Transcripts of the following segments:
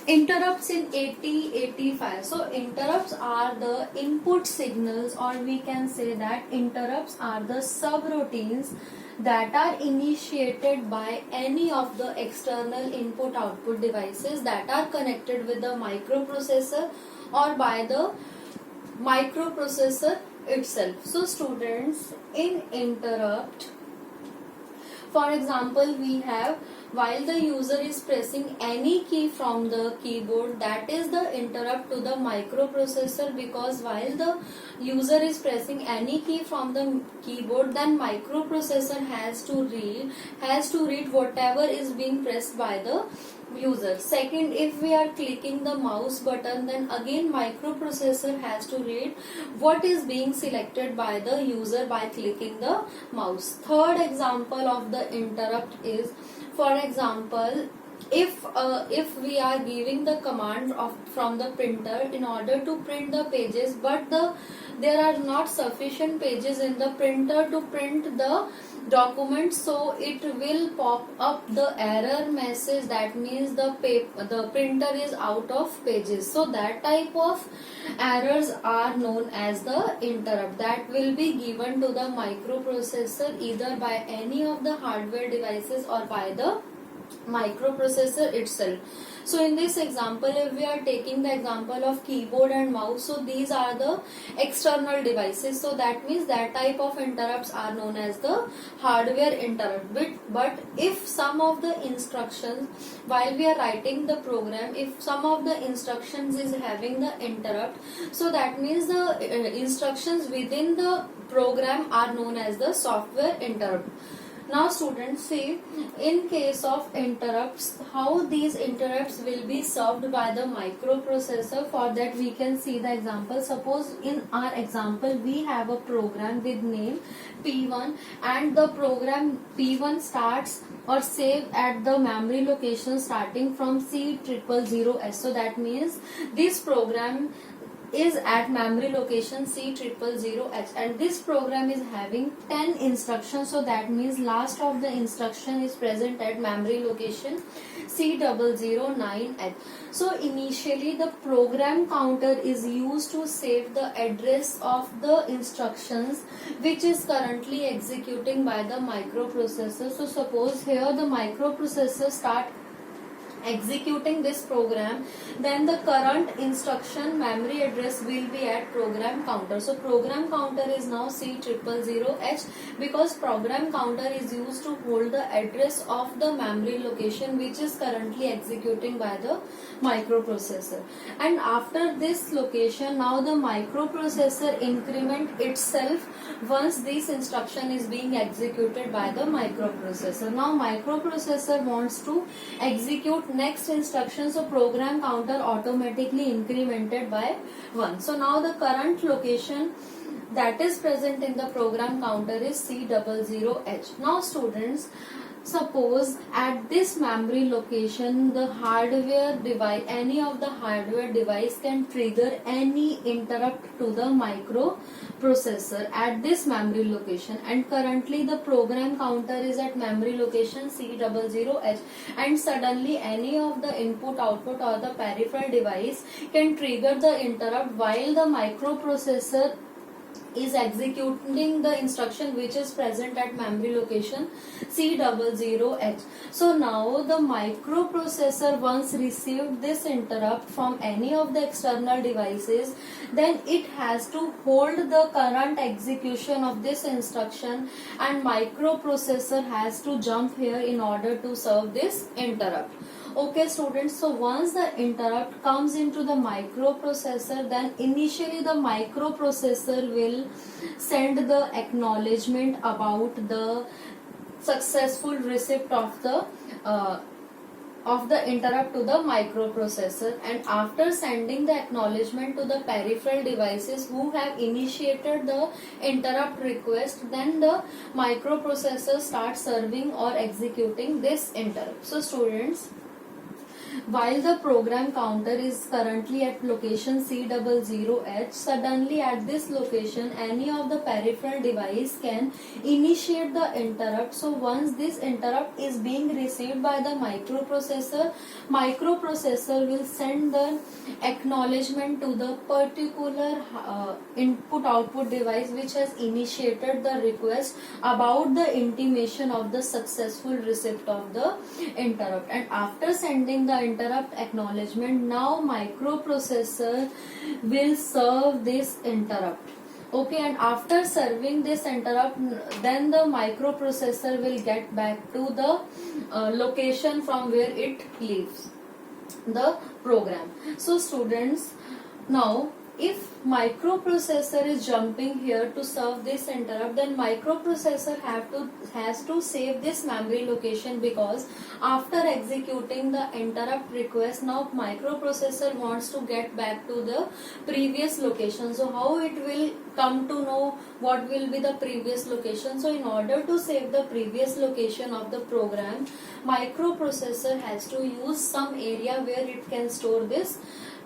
Interrupts in 8085. So interrupts are the input signals, or we can say that interrupts are the subroutines that are initiated by any of the external input output devices that are connected with the microprocessor or by the microprocessor itself. So students, in interrupt, for example, we have while the user is pressing any key from the keyboard, that is the interrupt to the microprocessor, because while the user is pressing any key from the keyboard, then microprocessor has to read whatever is being pressed by the user. Second, if we are clicking the mouse button, then again microprocessor has to read what is being selected by the user by clicking the mouse. Third example of the interrupt is, for example, if we are giving the command from the printer in order to print the pages, but there are not sufficient pages in the printer to print the document, so it will pop up the error message, that means the printer is out of pages. So that type of errors are known as the interrupt, that will be given to the microprocessor either by any of the hardware devices or by the microprocessor itself. So in this example, if we are taking the example of keyboard and mouse, so these are the external devices, so that means that type of interrupts are known as the hardware interrupt. But if some of the instructions, while we are writing the program, if some of the instructions is having the interrupt, so that means the instructions within the program are known as the software interrupt. Now students, see, in case of interrupts, how these interrupts will be solved by the microprocessor. For that we can see the example. Suppose in our example we have a program with name P1, and the program P1 starts or save at the memory location starting from C000S. So that means this program is at memory location C000H, and this program is having 10 instructions, so that means last of the instruction is present at memory location C009H. So initially the program counter is used to save the address of the instructions which is currently executing by the microprocessor. So suppose here the microprocessor start executing this program, then the current instruction memory address will be at program counter. So program counter is now C000H, because program counter is used to hold the address of the memory location which is currently executing by the microprocessor. And after this location, now the microprocessor increment itself once this instruction is being executed by the microprocessor. Now microprocessor wants to execute next instruction, so program counter automatically incremented by 1. So now the current location that is present in the program counter is C00H. Now students, suppose at this memory location the hardware device, any of the hardware device can trigger any interrupt to the microprocessor at this memory location, and currently the program counter is at memory location C00H, and suddenly any of the input output or the peripheral device can trigger the interrupt while the microprocessor is executing the instruction which is present at memory location C00H. So now the microprocessor once received this interrupt from any of the external devices, then it has to hold the current execution of this instruction, and microprocessor has to jump here in order to serve this interrupt. Okay students, so once the interrupt comes into the microprocessor, then initially the microprocessor will send the acknowledgement about the successful receipt of the interrupt to the microprocessor, and after sending the acknowledgement to the peripheral devices who have initiated the interrupt request, then the microprocessor starts serving or executing this interrupt. So students, while the program counter is currently at location C00H, suddenly at this location any of the peripheral device can initiate the interrupt. So once this interrupt is being received by the microprocessor, microprocessor will send the acknowledgement to the particular input output device which has initiated the request about the intimation of the successful receipt of the interrupt. And after sending the interrupt acknowledgement, now microprocessor will serve this interrupt. Okay, and after serving this interrupt, then the microprocessor will get back to the location from where it leaves the program. So students, now if microprocessor is jumping here to serve this interrupt, then microprocessor has to save this memory location, because after executing the interrupt request, now microprocessor wants to get back to the previous location. So how it will come to know what will be the previous location? So in order to save the previous location of the program, microprocessor has to use some area where it can store this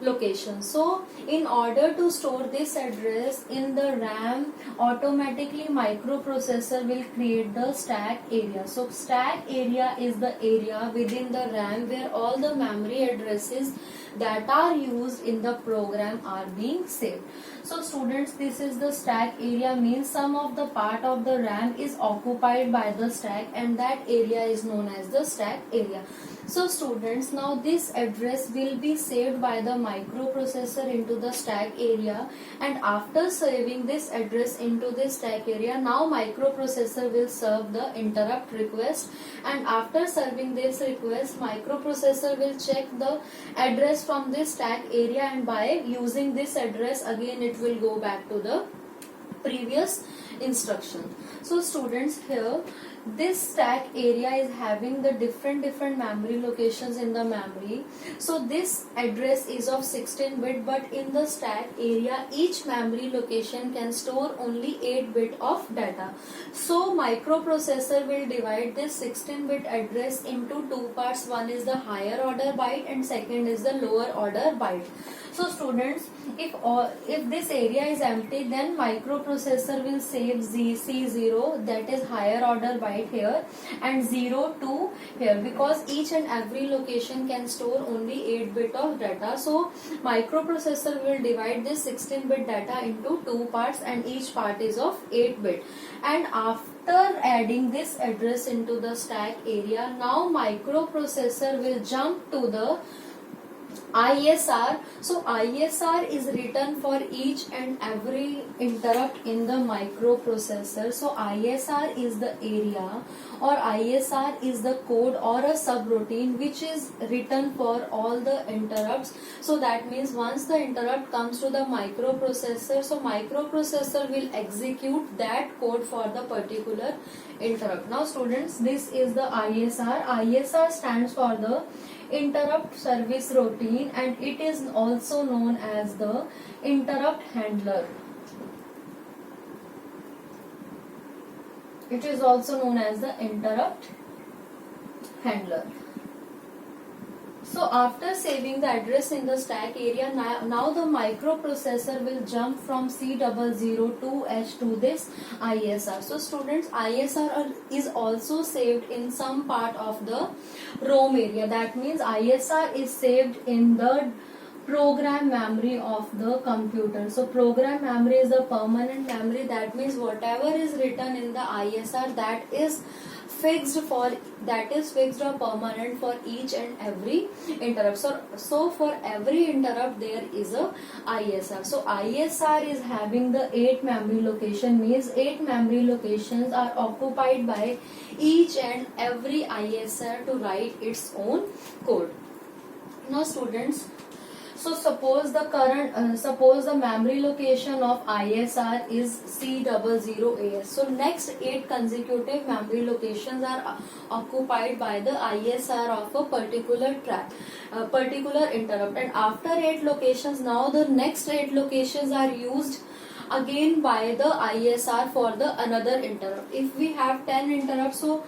location. So in order to store this address in the RAM, automatically microprocessor will create the stack area. So stack area is the area within the RAM where all the memory addresses that are used in the program are being saved. So students, this is the stack area, means some of the part of the RAM is occupied by the stack, and that area is known as the stack area. So students, now this address will be saved by the microprocessor into the stack area, and after saving this address into this stack area, now microprocessor will serve the interrupt request, and after serving this request, microprocessor will check the address from this stack area, and by using this address again it will go back to the previous instruction. So students, here this stack area is having the different memory locations in the memory. So this address is of 16-bit, but in the stack area each memory location can store only 8-bit of data. So microprocessor will divide this 16-bit address into two parts. One is the higher order byte and second is the lower order byte. So students, if this area is empty, then microprocessor will save C0, that is higher order byte here, and 0 to here, because each and every location can store only 8-bit of data. So microprocessor will divide this 16-bit data into two parts, and each part is of 8-bit. And after adding this address into the stack area, now microprocessor will jump to the ISR. So ISR is written for each and every interrupt in the microprocessor. So ISR is the area, or ISR is the code or a subroutine which is written for all the interrupts. So that means once the interrupt comes to the microprocessor, so microprocessor will execute that code for the particular interrupt. Now students, this is the ISR. ISR stands for the interrupt service routine, and it is also known as the interrupt handler. It is also known as the interrupt handler. So after saving the address in the stack area, now the microprocessor will jump from C00 to H to this ISR. So students, ISR is also saved in some part of the ROM area. That means ISR is saved in the program memory of the computer. So program memory is the permanent memory. That means whatever is written in the ISR, that is fixed or permanent for each and every interrupt. So for every interrupt there is a ISR. So ISR is having the 8 memory location, means 8 memory locations are occupied by each and every ISR to write its own code. Now students, so suppose the memory location of ISR is C00AS. So next 8 consecutive memory locations are occupied by the ISR of a particular interrupt. And after 8 locations, now the next 8 locations are used again by the ISR for the another interrupt. If we have 10 interrupts, so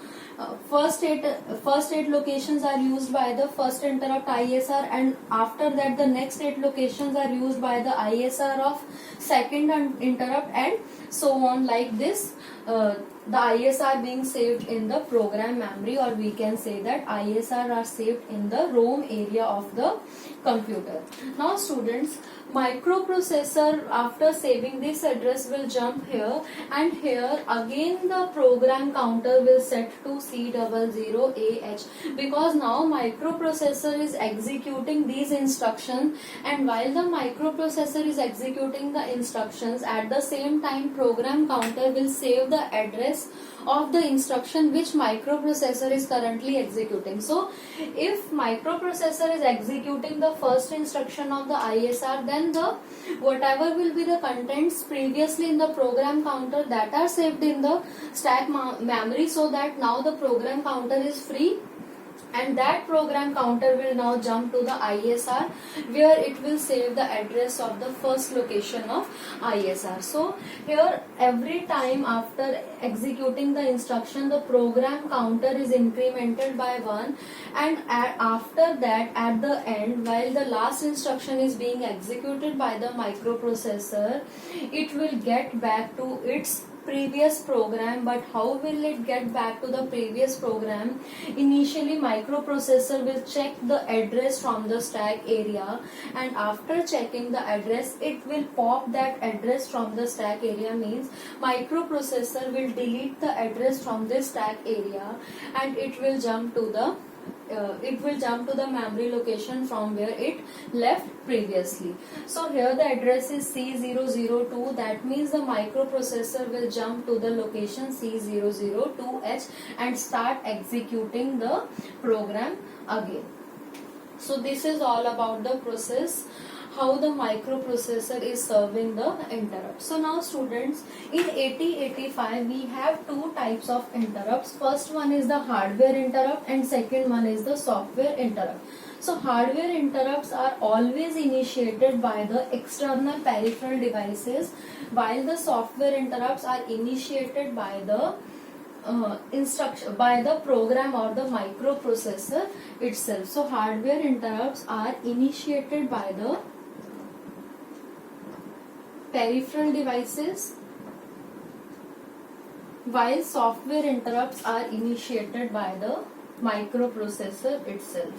first eight locations are used by the first interrupt ISR, and after that the next 8 locations are used by the ISR of second interrupt, and so on like this. The ISR being saved in the program memory, or we can say that ISR are saved in the ROM area of the computer. Now students, microprocessor after saving this address will jump here, and here again the program counter will set to C00AH, because now microprocessor is executing these instructions, and while the microprocessor is executing the instructions, at the same time program counter will save the address of the instruction which microprocessor is currently executing. So if microprocessor is executing the first instruction of the ISR, then the whatever will be the contents previously in the program counter, that are saved in the stack memory, so that now the program counter is free, and that program counter will now jump to the ISR, where it will save the address of the first location of ISR. So here every time after executing the instruction, the program counter is incremented by 1, and after that at the end, while the last instruction is being executed by the microprocessor, it will get back to its previous program. But how will it get back to the previous program? Initially microprocessor will check the address from the stack area, and after checking the address, it will pop that address from the stack area, means microprocessor will delete the address from this stack area, and it will jump to the memory location from where it left previously. So here the address is C002, that means the microprocessor will jump to the location C002H and start executing the program again. So this is all about the process, how the microprocessor is serving the interrupt. So now students, in 8085 we have two types of interrupts. First one is the hardware interrupt, and second one is the software interrupt. So hardware interrupts are always initiated by the external peripheral devices, while the software interrupts are initiated by the by the program or the microprocessor itself. So hardware interrupts are initiated by the peripheral devices, while software interrupts are initiated by the microprocessor itself.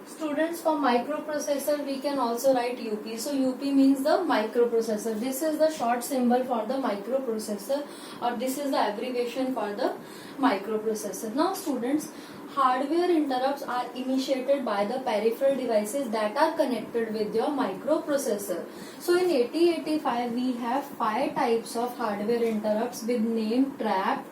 Students, for microprocessor we can also write UP. So UP means the microprocessor. This is the short symbol for the microprocessor, or this is the abbreviation for the microprocessor. Now students, hardware interrupts are initiated by the peripheral devices that are connected with your microprocessor. So in 8085 we have 5 types of hardware interrupts with name TRAP,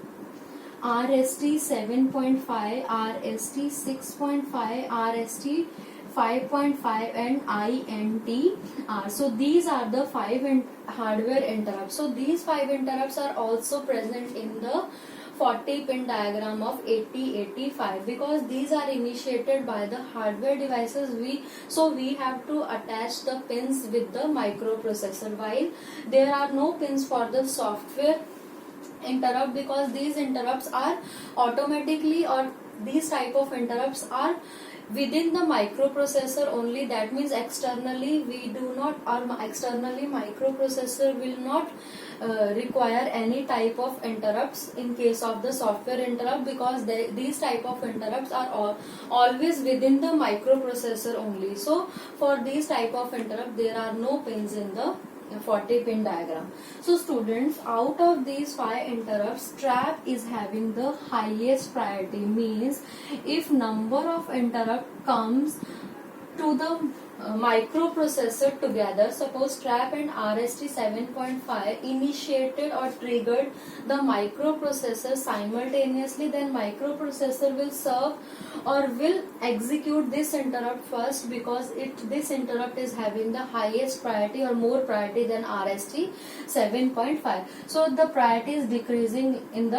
RST 7.5, RST 6.5, RST 5.5 and INTR. So these are the 5 hardware interrupts. So these 5 interrupts are also present in the 40-pin diagram of 8085, because these are initiated by the hardware devices. We have to attach the pins with the microprocessor, while there are no pins for the software interrupt, because these interrupts are automatically, or these type of interrupts are within the microprocessor only. That means externally we do not, or externally microprocessor will not require any type of interrupts in case of the software interrupt, because these type of interrupts are always within the microprocessor only. So for these type of interrupt there are no pins in the 40-pin diagram. So students, out of these 5 interrupts, TRAP is having the highest priority, means if number of interrupt comes to the microprocessor together, suppose TRAP and RST 7.5 initiated or triggered the microprocessor simultaneously, then microprocessor will serve or will execute this interrupt first, because this interrupt is having the highest priority or more priority than RST 7.5. So the priority is decreasing in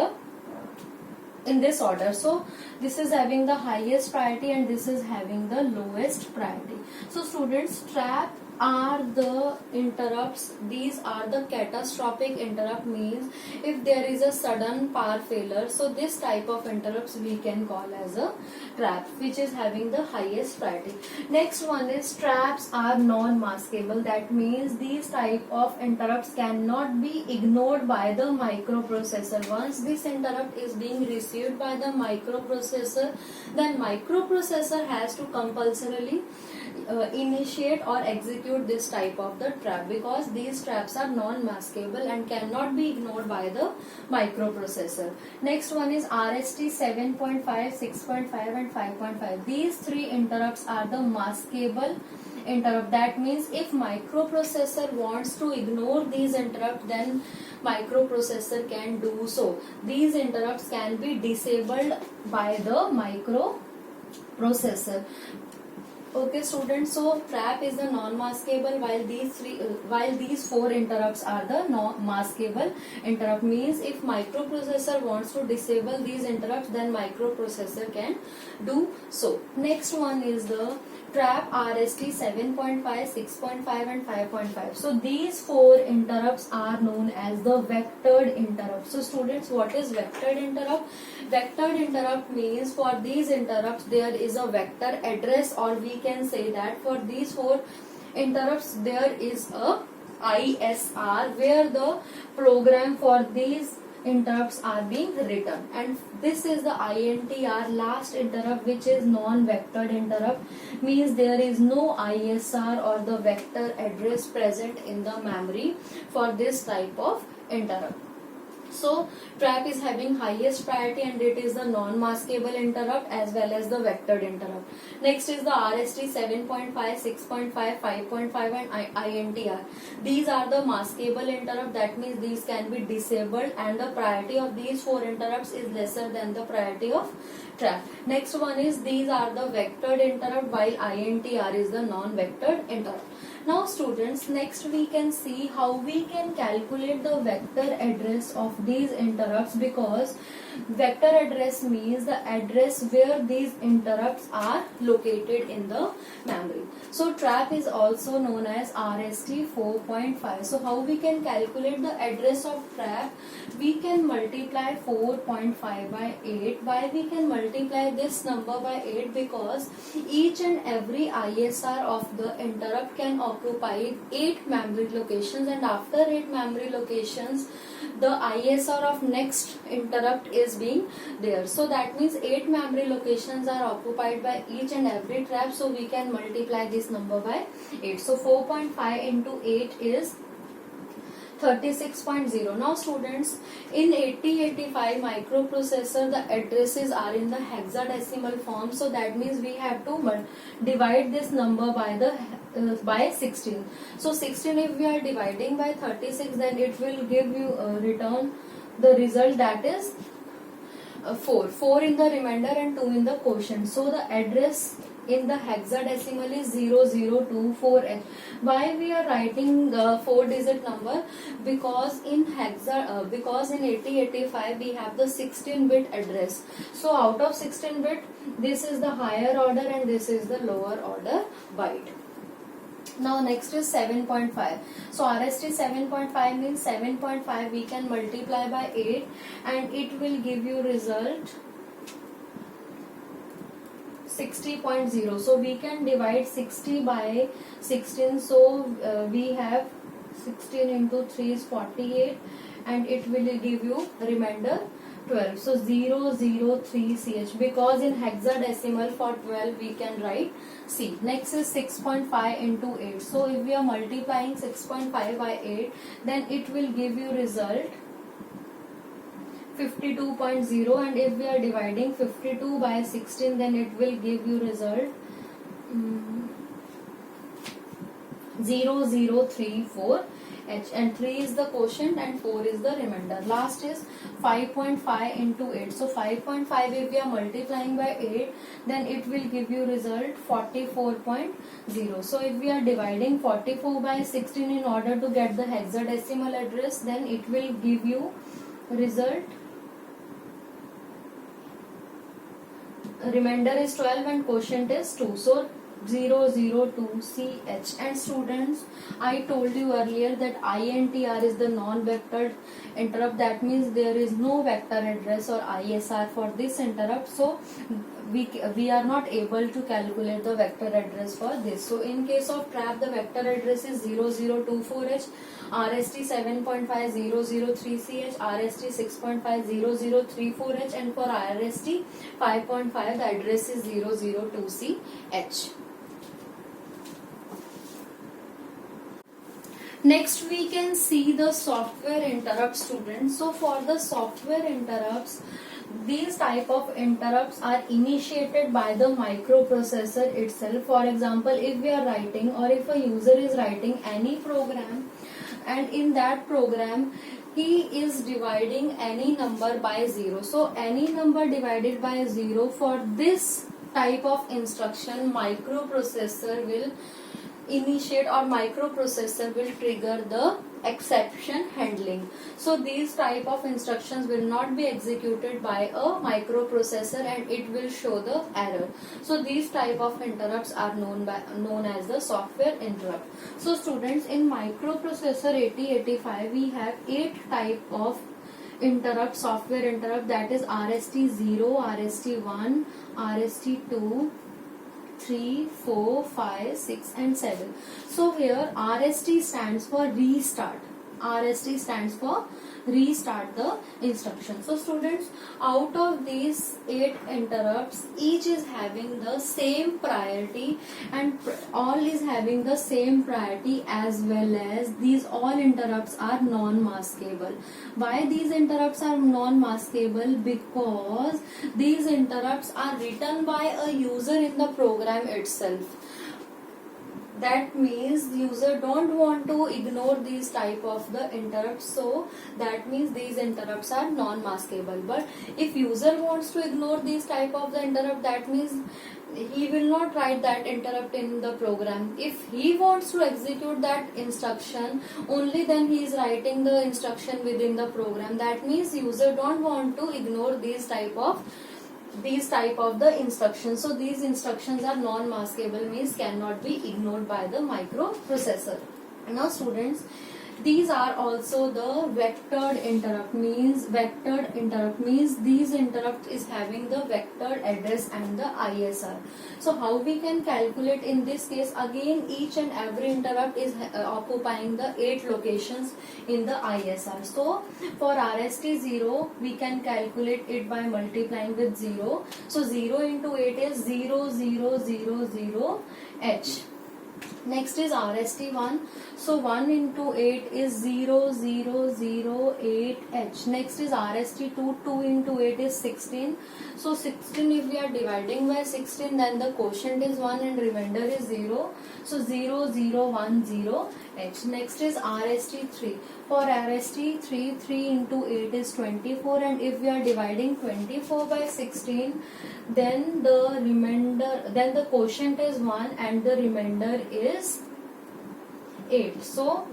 this order. So this is having the highest priority and this is having the lowest priority. So students, TRAP are the interrupts, these are the catastrophic interrupt, means if there is a sudden power failure, so this type of interrupts we can call as a trap, which is having the highest priority. Next one is traps are non-maskable. That means these type of interrupts cannot be ignored by the microprocessor. Once this interrupt is being received by the microprocessor, then microprocessor has to compulsorily initiate or execute this type of the trap, because these traps are non-maskable and cannot be ignored by the microprocessor. Next one is RST 7.5, 6.5 and 5.5. These three interrupts are the maskable interrupt. That means if microprocessor wants to ignore these interrupts, then microprocessor can do so. These interrupts can be disabled by the microprocessor. Okay students, so trap is the non-maskable, while these four interrupts are the maskable interrupt. Means if microprocessor wants to disable these interrupts, then microprocessor can do so. Next one is the trap RST 7.5, 6.5 and 5.5. So these four interrupts are known as the vectored interrupt. So students, what is vectored interrupt? Vectored interrupt means for these interrupts there is a vector address, or we can say that for these four interrupts there is a ISR where the program for these interrupts are being written, and this is the INTR, last interrupt, which is non-vectored interrupt, means there is no ISR or the vector address present in the memory for this type of interrupt. So trap is having highest priority, and it is the non-maskable interrupt as well as the vectored interrupt. Next is the RST 7.5, 6.5, 5.5 and INTR. These are the maskable interrupt. That means these can be disabled, and the priority of these four interrupts is lesser than the priority of trap. Next one is these are the vectored interrupt, while INTR is the non-vectored interrupt. Now students, next we can see how we can calculate the vector address of these interrupts, because vector address means the address where these interrupts are located in the memory. So trap is also known as RST 4.5. So how we can calculate the address of trap? We can multiply 4.5 by 8. Why we can multiply this number by 8? Because each and every ISR of the interrupt can occupy 8 memory locations, and after 8 memory locations the ISR of next interrupt is being there. So that means 8 memory locations are occupied by each and every trap, so we can multiply this number by 8. So 4.5 into 8 is 36.0. Now students, in 8085 microprocessor the addresses are in the hexadecimal form, so that means we have to divide this number by 16. So 16, if we are dividing by 36, then it will give you return the result, that is 4 in the remainder and 2 in the quotient. So the address in the hexadecimal is 0024H. Why we are writing the 4-digit number? Because in 8085 we have the 16-bit address. So out of 16-bit, this is the higher order and this is the lower order byte. Now next is 7.5. So RST 7.5 means 7.5 we can multiply by 8 and it will give you result 60.0. So we can divide 60 by 16. So we have 16 into 3 is 48 and it will give you remainder 12. So 003CH, because in hexadecimal for 12 we can write C. Next is 6.5 into 8. So if we are multiplying 6.5 by 8, then it will give you result 52.0, and if we are dividing 52 by 16, then it will give you result 0034H, and 3 is the quotient and 4 is the remainder. Last is 5.5 into 8. So 5.5 if we are multiplying by 8, then it will give you result 44.0. So if we are dividing 44 by 16 in order to get the hexadecimal address, then it will give you result, remainder is 12 and quotient is 2. So 002CH. And students, I told you earlier that INTR is the non-vectored interrupt. That means there is no vector address or ISR for this interrupt. So we are not able to calculate the vector address for this. So in case of trap, the vector address is 0024H, RST 7.5003CH, RST 6.5034H, and for RST 5.5 the address is 002CH. Next we can see the software interrupt, students. So for the software interrupts, these type of interrupts are initiated by the microprocessor itself. For example, if we are writing or if a user is writing any program, and in that program he is dividing any number by 0. So any number divided by 0, for this type of instruction microprocessor will initiate or microprocessor will trigger the exception handling. So these type of instructions will not be executed by a microprocessor and it will show the error. So these type of interrupts are known as the software interrupt. So students, in microprocessor 8085 we have 8 type of interrupt, software interrupt, that is RST0, RST1, RST2, 3, 4, 5, 6 and 7. So here RST stands for restart. RST stands for restart the instruction. So students, out of these 8 interrupts, each is having the same priority and all is having the same priority, as well as these all interrupts are non-maskable. Why these interrupts are non-maskable? Because these interrupts are written by a user in the program itself. That means the user don't want to ignore these type of the interrupts, so that means these interrupts are non-maskable. But if user wants to ignore these type of the interrupt, that means he will not write that interrupt in the program. If he wants to execute that instruction, only then he is writing the instruction within the program. That means user don't want to ignore these type of the instructions. So these instructions are non-maskable, means cannot be ignored by the microprocessor. Now students, these are also the vectored interrupt. Means these interrupt is having the vectored address and the ISR. So how we can calculate in this case? Again, each and every interrupt is occupying the 8 locations in the ISR. So for RST0 we can calculate it by multiplying with 0. So 0 into 8 is 0000H. Next is RST1. So 1 into 8 is 0008H. Next is RST2. 2 into 8 is 16. So 16, if we are dividing by 16, then the quotient is 1 and remainder is 0. So 0010H. Next is RST3. For RST3, 3 into 8 is 24, and if we are dividing 24 by 16, then the quotient is 1 and the remainder is 8. So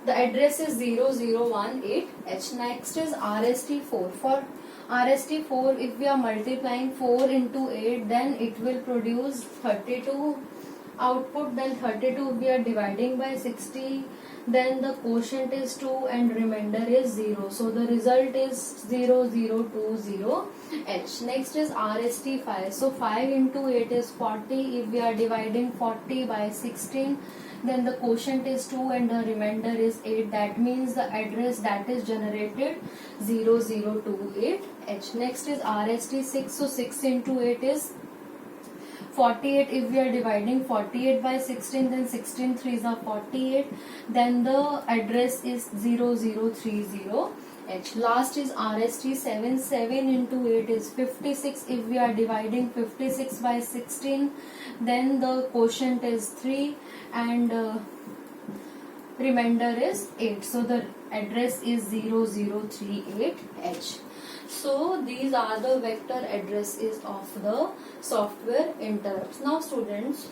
the address is 0018H. Next is RST4. For RST4, if we are multiplying 4 into 8, then it will produce 32 output. Then 32 we are dividing by 60, then the quotient is 2 and remainder is 0. So the result is 0020H. Next is RST5. So 5 into 8 is 40. If we are dividing 40 by 16, then the quotient is 2 and the remainder is 8. That means the address that is generated 0028H. Next is RST6. So 6 into 8 is 48. If we are dividing 48 by 16, then 16 3s are 48. Then the address is 0030H. Last is RST7. 7 into 8 is 56. If we are dividing 56 by 16, then the quotient is 3 and remainder is 8. So the address is 0038H. So these are the vector addresses of the software interrupts. Now students,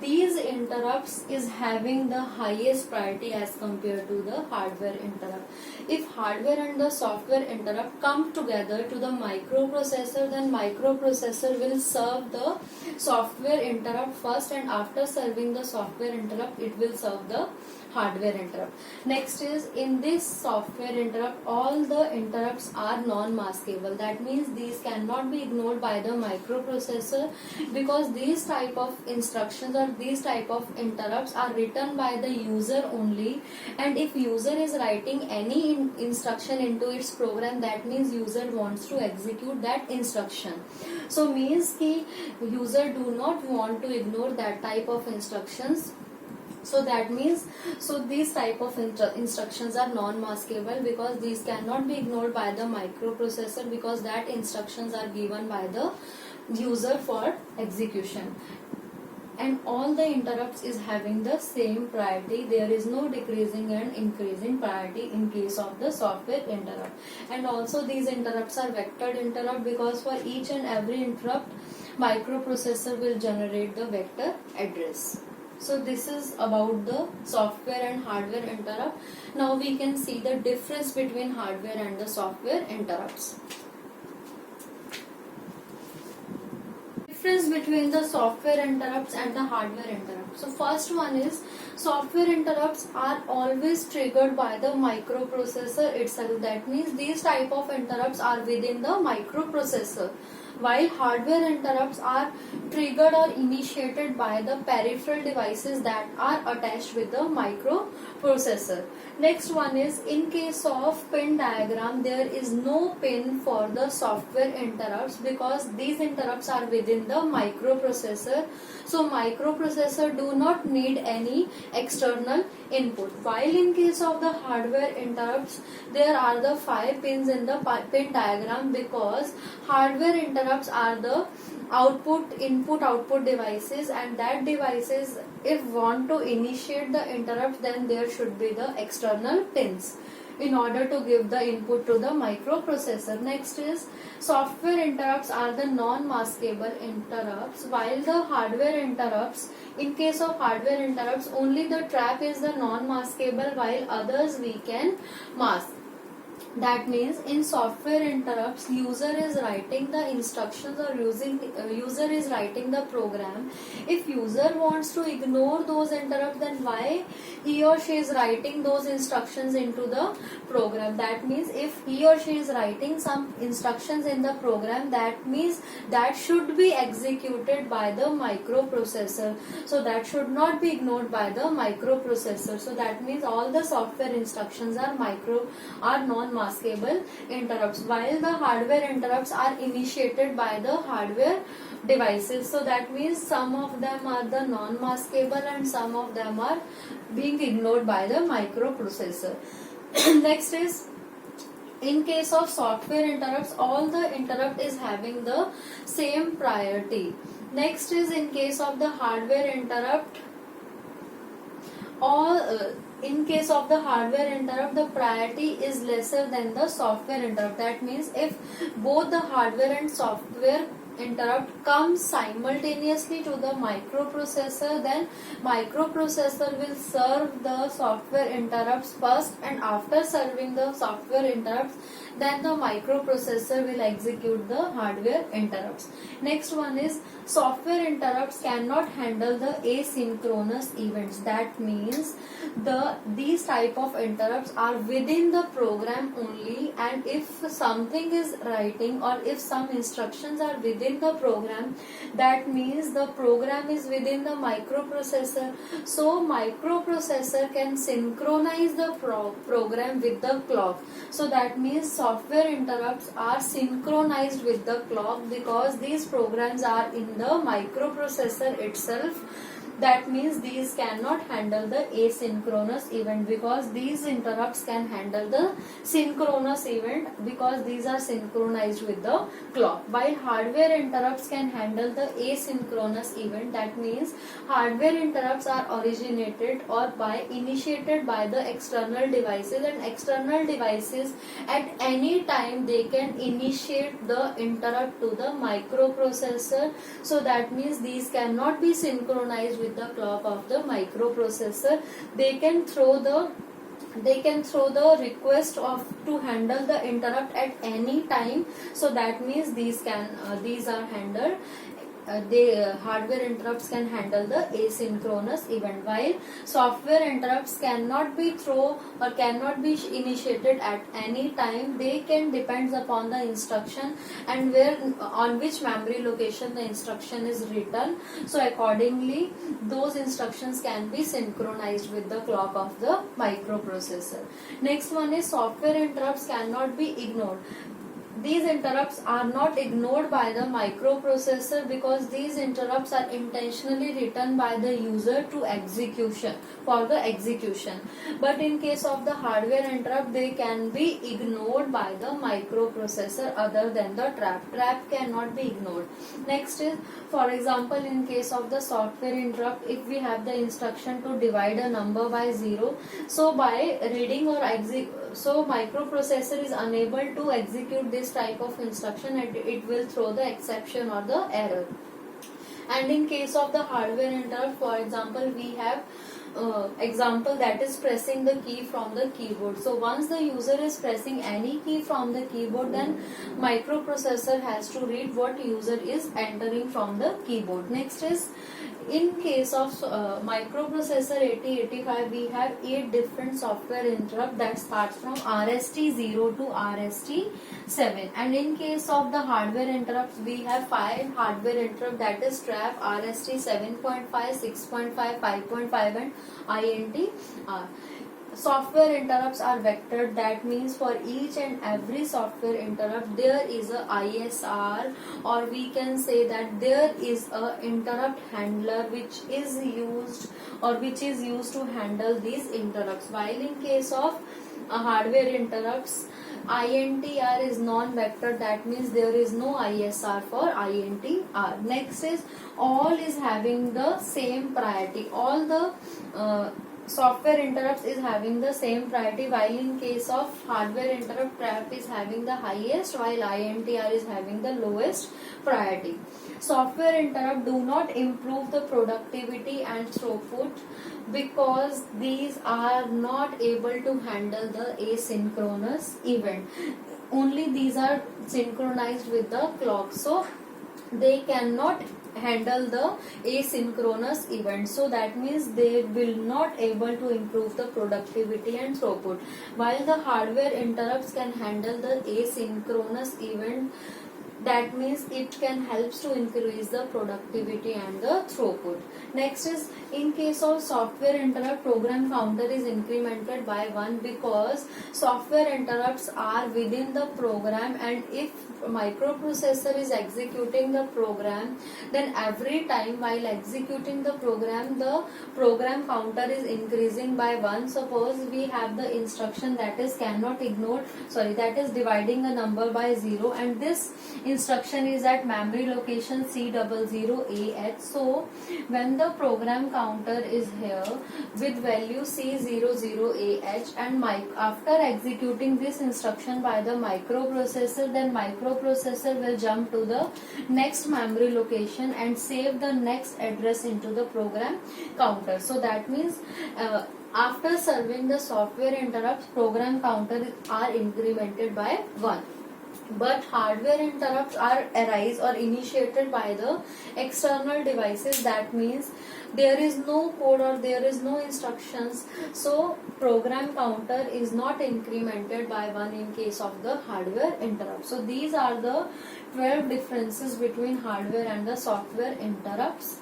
these interrupts is having the highest priority as compared to the hardware interrupt. If hardware and the software interrupt come together to the microprocessor, then microprocessor will serve the software interrupt first, and after serving the software interrupt, it will serve the hardware interrupt. Next is, in this software interrupt, all the interrupts are non-maskable. That means these cannot be ignored by the microprocessor, because these type of instructions or these type of interrupts are written by the user only, and if user is writing any instruction into its program, that means user wants to execute that instruction. So means ki user do not want to ignore that type of instructions. So that means, so these type of instructions are non-maskable, because these cannot be ignored by the microprocessor, because that instructions are given by the user for execution. And all the interrupts is having the same priority. There is no decreasing and increasing priority in case of the software interrupt. And also these interrupts are vectored interrupt, because for each and every interrupt, microprocessor will generate the vector address. So this is about the software and hardware interrupt. Now we can see the difference between hardware and the software interrupts. Difference between the software interrupts and the hardware interrupts. So first one is, software interrupts are always triggered by the microprocessor itself. That means these type of interrupts are within the microprocessor, while hardware interrupts are triggered or initiated by the peripheral devices that are attached with the microprocessor. Next one is, in case of pin diagram, there is no pin for the software interrupts, because these interrupts are within the microprocessor. So microprocessor do not need any external input. While in case of the hardware interrupts, there are the 5 pins in the pin diagram, because hardware interrupts are the input output devices, and that devices, if want to initiate the interrupt, then there should be the external pins in order to give the input to the microprocessor. Next is, software interrupts are the non-maskable interrupts, while the hardware interrupts, in case of hardware interrupts, only the trap is the non-maskable, while others we can mask. That means in software interrupts, user is writing the instructions or user is writing the program. If user wants to ignore those interrupts, then why he or she is writing those instructions into the program? That means if he or she is writing some instructions in the program, that means that should be executed by the microprocessor. So that should not be ignored by the microprocessor. So that means all the software instructions are non-maskable interrupts, while the hardware interrupts are initiated by the hardware devices. So that means some of them are the non-maskable and some of them are being ignored by the microprocessor. Next is, in case of software interrupts, all the interrupt is having the same priority. Next is, in case of the hardware interrupt, in case of the hardware interrupt, the priority is lesser than the software interrupt. That means if both the hardware and software interrupt comes simultaneously to the microprocessor, then microprocessor will serve the software interrupts first, and after serving the software interrupts, then the microprocessor will execute the hardware interrupts. Next one is, software interrupts cannot handle the asynchronous events. That means these type of interrupts are within the program only, and if something is writing or if some instructions are within the program, that means the program is within the microprocessor. So microprocessor can synchronize the program with the clock. So that means software interrupts are synchronized with the clock, because these programs are in the microprocessor itself. That means these cannot handle the asynchronous event, because these interrupts can handle the synchronous event, because these are synchronized with the clock. While hardware interrupts can handle the asynchronous event. That means hardware interrupts are originated or initiated by the external devices, and external devices at any time they can initiate the interrupt to the microprocessor. So that means these cannot be synchronized with the clock of the microprocessor. They can throw the request of to handle the interrupt at any time. So that means these are handled. The hardware interrupts can handle the asynchronous event, while software interrupts cannot be thrown or cannot be initiated at any time. They can depends upon the instruction and where on which memory location the instruction is written. So accordingly those instructions can be synchronized with the clock of the microprocessor. Next one is software interrupts cannot be ignored. These interrupts are not ignored by the microprocessor because these interrupts are intentionally written by the user to for the execution. But in case of the hardware interrupt, they can be ignored by the microprocessor other than the trap. Trap cannot be ignored. Next is, for example, in case of the software interrupt, if we have the instruction to divide a number by 0, so by reading or so microprocessor is unable to execute this type of instruction and it will throw the exception or the error. And in case of the hardware interrupt, for example, we have example that is pressing the key from the keyboard. So once the user is pressing any key from the keyboard, then microprocessor has to read what user is entering from the keyboard. Next is, in case of microprocessor 8085, we have 8 different software interrupt that starts from RST0 to RST7. And in case of the hardware interrupts, we have 5 hardware interrupt, that is trap, RST 7.5, 6.5, 5.5 and INTR. Software interrupts are vectored. That means for each and every software interrupt there is a ISR, or we can say that there is a interrupt handler which is used to handle these interrupts. While in case of hardware interrupts, INTR is non-vector. That means there is no ISR for INTR. Next is, all is having the same priority. All the software interrupts is having the same priority, while in case of hardware interrupt, trap is having the highest while INTR is having the lowest priority. Software interrupt do not improve the productivity and throughput because these are not able to handle the asynchronous event. Only these are synchronized with the clock, so they cannot handle the asynchronous event. So that means they will not able to improve the productivity and throughput, while the hardware interrupts can handle the asynchronous event. That means it can helps to increase the productivity and the throughput. Next is, in case of software interrupt, program counter is incremented by 1 because software interrupts are within the program, and if microprocessor is executing the program, then every time while executing the program counter is increasing by 1. Suppose we have the instruction that is that is dividing a number by 0, and this instruction is at memory location C00AH. So when the program counter is here with value C00AH, and after executing this instruction by the microprocessor, then microprocessor will jump to the next memory location and save the next address into the program counter. So that means after serving the software interrupts, program counters are incremented by 1. But hardware interrupts arise or initiated by the external devices. That means there is no code or there is no instructions, so program counter is not incremented by 1 in case of the hardware interrupt. So these are the 12 differences between hardware and the software interrupts.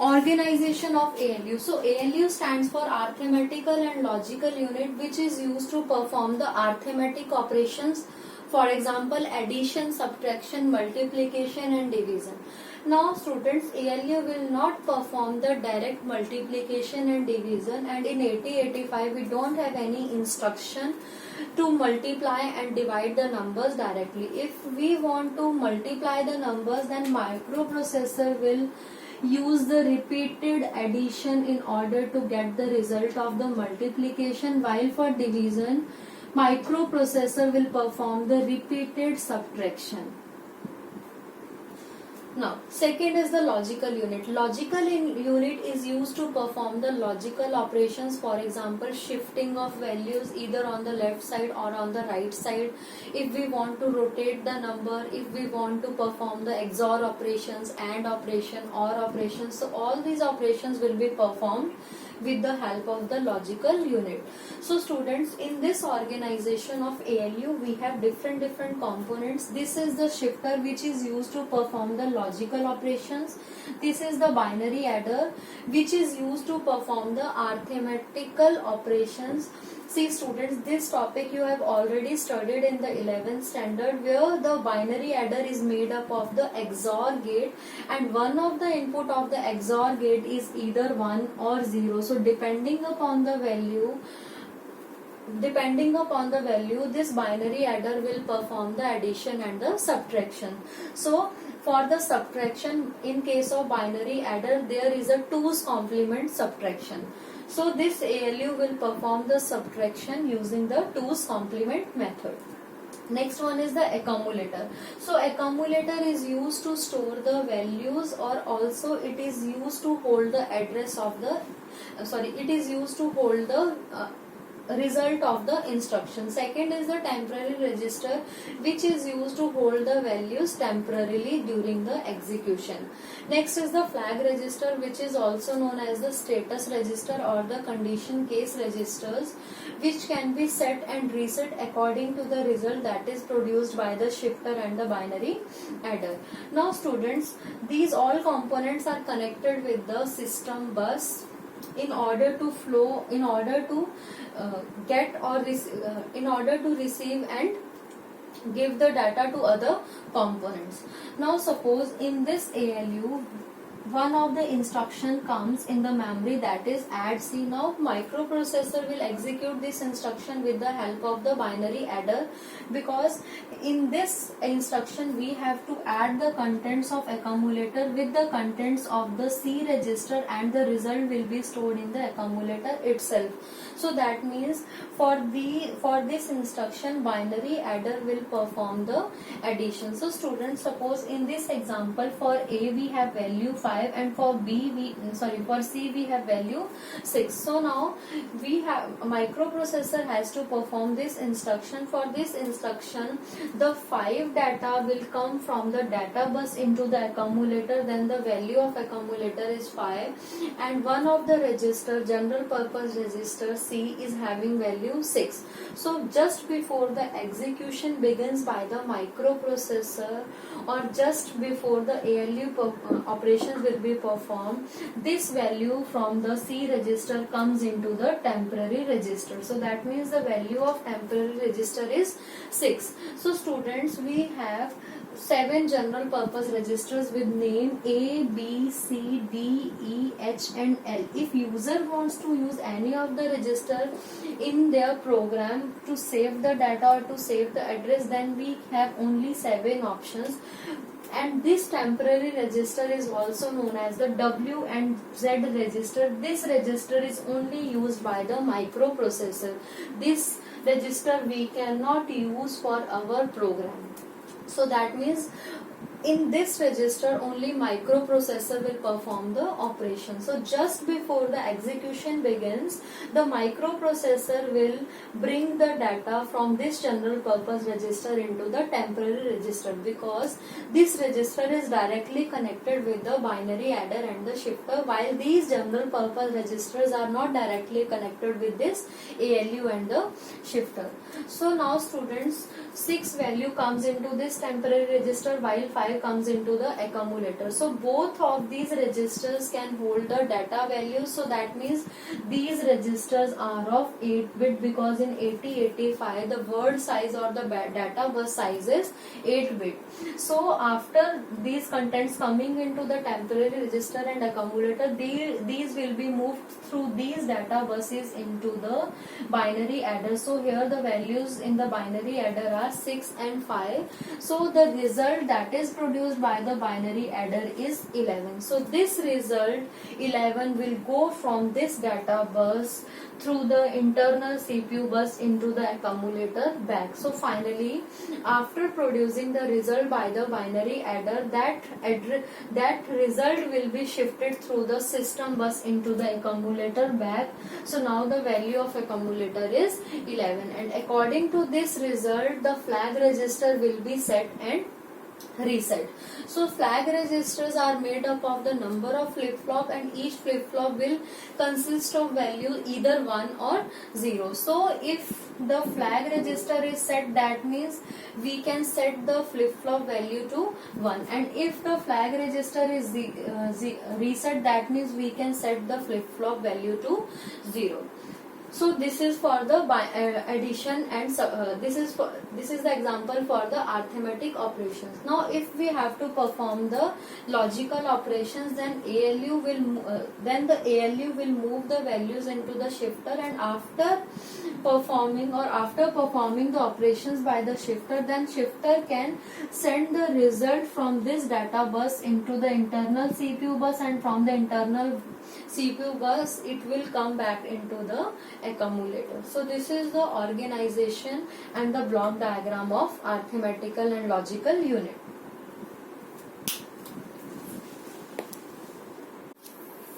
Organization of ALU. So ALU stands for arithmetical and logical unit, which is used to perform the arithmetic operations. For example, addition, subtraction, multiplication and division. Now students, ALU will not perform the direct multiplication and division, and in 8085 we don't have any instruction to multiply and divide the numbers directly. If we want to multiply the numbers, then microprocessor will use the repeated addition in order to get the result of the multiplication, while for division microprocessor will perform the repeated subtraction. Now, second is the logical unit. Unit is used to perform the logical operations, for example, shifting of values either on the left side or on the right side. If we want to rotate the number, if we want to perform the XOR operations, AND operation, OR operations, so all these operations will be performed with the help of the logical unit. So students, in this organization of ALU, we have different components. This is the shifter, which is used to perform the logical operations. This is the binary adder, which is used to perform the arithmetical operations. See students, this topic you have already studied in the 11th standard, where the binary adder is made up of the XOR gate, and one of the input of the XOR gate is either 1 or 0. So depending upon the value, this binary adder will perform the addition and the subtraction. So for the subtraction, in case of binary adder, there is a 2's complement subtraction. So this ALU will perform the subtraction using the 2's complement method. Next one is the accumulator. So accumulator is used to store the values, or also it is used to hold the address of the result of the instruction. Second is the temporary register, which is used to hold the values temporarily during the execution. Next is the flag register, which is also known as the status register or the condition case registers, which can be set and reset according to the result that is produced by the shifter and the binary adder. Now students, these all components are connected with the system bus in order to receive and give the data to other components. Now suppose in this ALU, one of the instruction comes in the memory, that is add C. Now microprocessor will execute this instruction with the help of the binary adder, because in this instruction we have to add the contents of accumulator with the contents of the C register, and the result will be stored in the accumulator itself. So that means for this instruction, binary adder will perform the addition. So students, suppose in this example, for A we have value 5 and for C we have value 6. So now microprocessor has to perform this instruction. For this instruction, the 5 data will come from the data bus into the accumulator, then the value of accumulator is 5, and one of the register, general purpose register C, is having value 6. So just before the execution begins by the microprocessor, or just before the ALU operations will be performed, this value from the C register comes into the temporary register. So that means the value of temporary register is 6. So students, we have 7 general purpose registers with name A, B, C, D, E, H and L. If user wants to use any of the register in their program to save the data or to save the address, then we have only 7 options. And this temporary register is also known as the W and Z register. This register is only used by the microprocessor. This register we cannot use for our program. So that means in this register only microprocessor will perform the operation. So just before the execution begins, the microprocessor will bring the data from this general purpose register into the temporary register, because this register is directly connected with the binary adder and the shifter, while these general purpose registers are not directly connected with this ALU and the shifter. So now students, 6 value comes into this temporary register, while 5 5 comes into the accumulator. So both of these registers can hold the data values. So that means these registers are of 8 bit, because in 8085 the word size or the data bus size is 8 bit. So after these contents coming into the temporary register and accumulator, these will be moved through these data buses into the binary adder. So here the values in the binary adder are 6 and 5. So the result that is produced by the binary adder is 11. So this result 11 will go from this data bus through the internal CPU bus into the accumulator back. So finally, after producing the result by the binary adder, that result will be shifted through the system bus into the accumulator back. So now the value of accumulator is 11, and according to this result the flag register will be set and reset. So flag registers are made up of the number of flip-flop, and each flip-flop will consist of value either 1 or 0. So if the flag register is set, that means we can set the flip-flop value to 1, and if the flag register is reset, that means we can set the flip-flop value to 0. So this is for the addition, and this is the example for the arithmetic operations. Now if we have to perform the logical operations, then the ALU will move the values into the shifter, and after performing the operations by the shifter, then shifter can send the result from this data bus into the internal CPU bus, and from the internal CPU bus it will come back into the accumulator. So this is the organization and the block diagram of arithmetical and logical unit.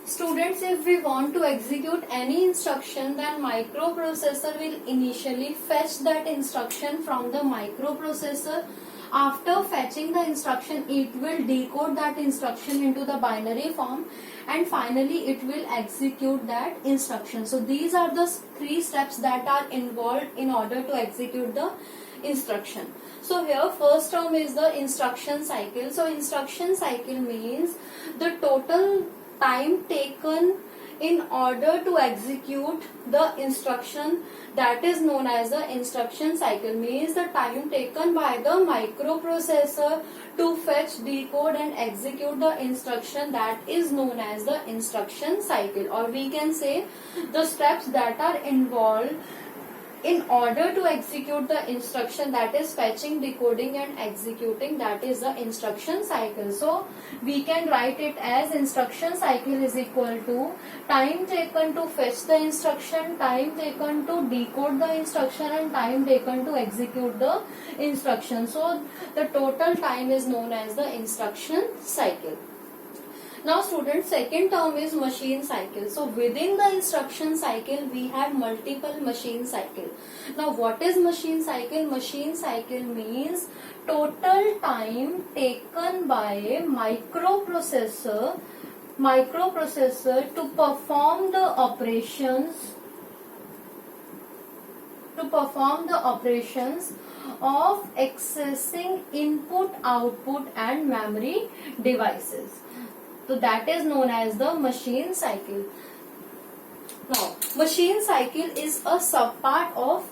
Students, if we want to execute any instruction, then microprocessor will initially fetch that instruction from the microprocessor. After fetching the instruction, it will decode that instruction into the binary form, and finally it will execute that instruction. So these are the 3 steps that are involved in order to execute the instruction. So here first term is the instruction cycle. So instruction cycle means the total time taken in order to execute the instruction, that is known as the instruction cycle. Means the time taken by the microprocessor to fetch, decode and execute the instruction, that is known as the instruction cycle, or we can say the steps that are involved in order to execute the instruction, that is fetching, decoding and executing, that is the instruction cycle. So we can write it as instruction cycle is equal to time taken to fetch the instruction, time taken to decode the instruction and time taken to execute the instruction. So the total time is known as the instruction cycle. Now students, second term is machine cycle. So within the instruction cycle we have multiple machine cycle. Now what is machine cycle? Machine cycle means total time taken by microprocessor to perform the operations of accessing input, output and memory devices. So that is known as the machine cycle. Now, machine cycle is a subpart of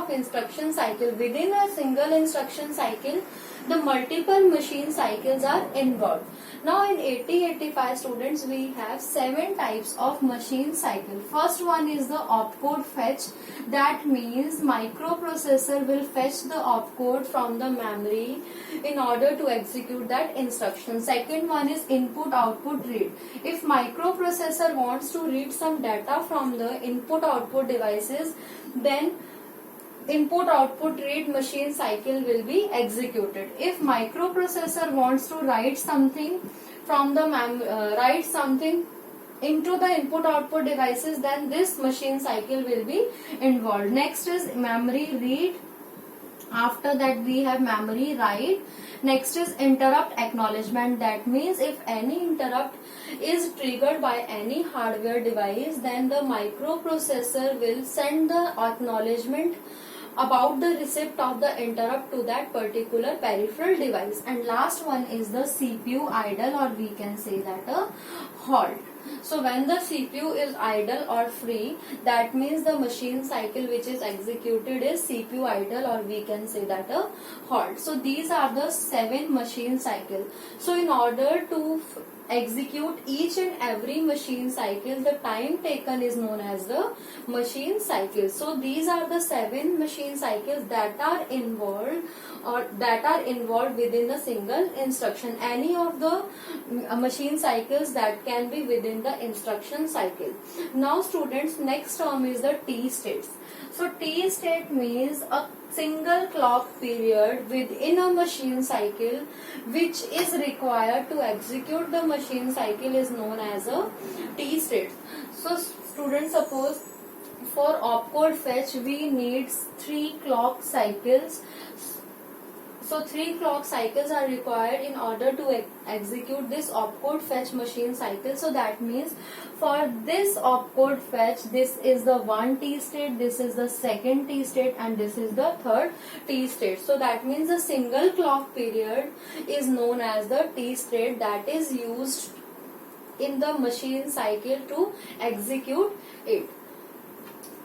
instruction cycle. Within a single instruction cycle, the multiple machine cycles are involved. Now in 8085 students, we have 7 types of machine cycle. First one is the opcode fetch. That means microprocessor will fetch the opcode from the memory in order to execute that instruction. Second one is input output read. If microprocessor wants to read some data from the input output devices, then input output read machine cycle will be executed. If microprocessor wants to write something from the into the input output devices, then this machine cycle will be involved. Next is memory read. After that we have memory write. Next is interrupt acknowledgement. That means if any interrupt is triggered by any hardware device, then the microprocessor will send the acknowledgement about the receipt of the interrupt to that particular peripheral device. And last one is the CPU idle, or we can say that a halt. So when the CPU is idle or free, that means the machine cycle which is executed is CPU idle, or we can say that a halt. So these are the 7 machine cycle. So in order to execute each and every machine cycle, the time taken is known as the machine cycle. So these are the 7 machine cycles that are involved within the single instruction. Any of the machine cycles that can be within the instruction cycle. Now students, next term is the T states. So T state means a single clock period within a machine cycle which is required to execute the machine cycle is known as a T state. So students, suppose for opcode fetch we need 3 clock cycles. So 3 clock cycles are required in order to execute this opcode fetch machine cycle. So that means for this opcode fetch, this is the 1 T state, this is the second T state, and this is the third T state. So that means a single clock period is known as the T state that is used in the machine cycle to execute it.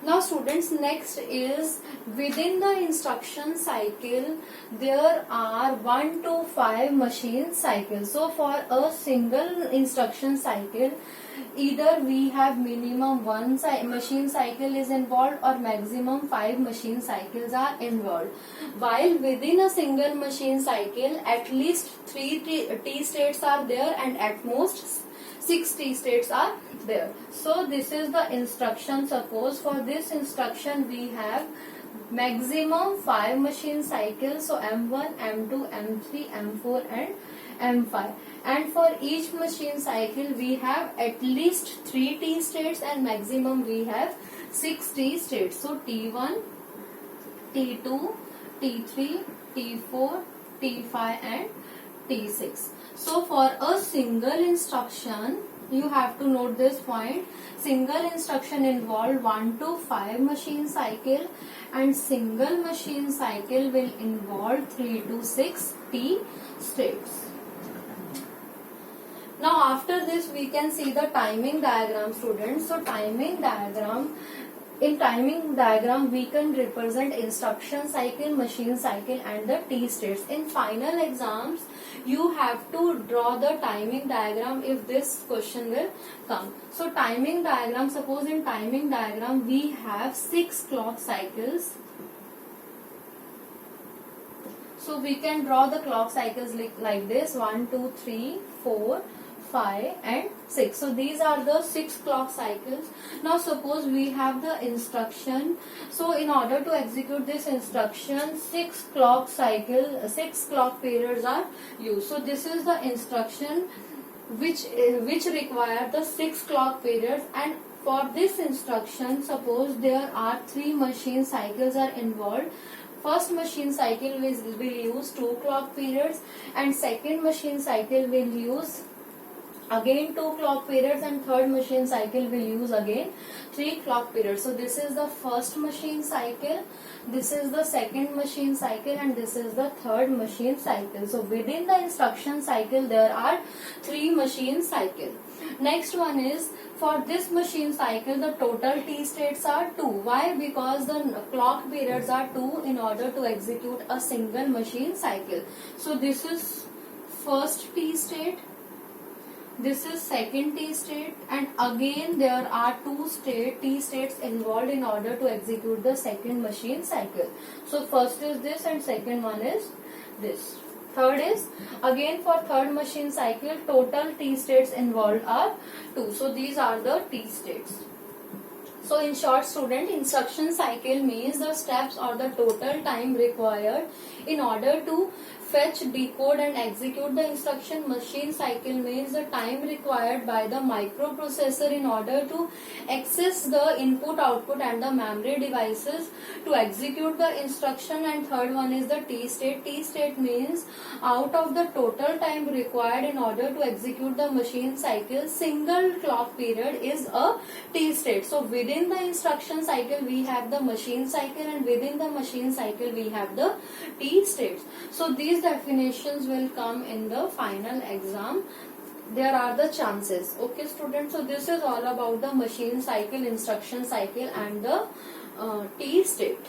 Now students, next is within the instruction cycle there are 1 to 5 machine cycles. So for a single instruction cycle, either we have minimum 1 machine cycle is involved or maximum 5 machine cycles are involved. While within a single machine cycle at least 3 T states are there and at most 6 T states are there. So this is the instruction. Suppose for this instruction we have maximum 5 machine cycles, so M1, M2, M3, M4 and M5, and for each machine cycle we have at least 3 T states and maximum we have 6 T states. So T1, T2, T3, T4, T5 and T6. So for a single instruction, you have to note this point, single instruction involve 1 to 5 machine cycle and single machine cycle will involve 3 to 6 T states. Now after this we can see the timing diagram, students. So in timing diagram we can represent instruction cycle, machine cycle and the T states. In final exams you have to draw the timing diagram if this question will come. So timing diagram, suppose in timing diagram we have 6 clock cycles. So we can draw the clock cycles like this: 1, 2, 3, 4, 5 and 6. So these are the 6 clock cycles. Now suppose we have the instruction. So in order to execute this instruction, 6 clock periods are used. So this is the instruction which require the 6 clock periods, and for this instruction suppose there are 3 machine cycles are involved. First machine cycle will use 2 clock periods and second machine cycle will use again 2 clock periods and third machine cycle will use again 3 clock periods. So this is the first machine cycle, this is the second machine cycle and this is the third machine cycle. So within the instruction cycle there are 3 machine cycle. Next one is, for this machine cycle the total T states are 2. Why? Because the clock periods are 2 in order to execute a single machine cycle. So this is first T state, this is second T state, and again there are 2 T states involved in order to execute the second machine cycle. So first is this and second one is this. Third is, again for third machine cycle total T states involved are 2. So these are the T states. So in short student, instruction cycle means the steps or the total time required in order to fetch, decode and execute the instruction. Machine cycle means the time required by the microprocessor in order to access the input, output and the memory devices to execute the instruction. And third one is the T state. T state means out of the total time required in order to execute the machine cycle, single clock period is a T state. So within within the instruction cycle we have the machine cycle, and within the machine cycle we have the T states. So these definitions will come in the final exam. There are the chances. Okay students, so this is all about the machine cycle, instruction cycle and the T state.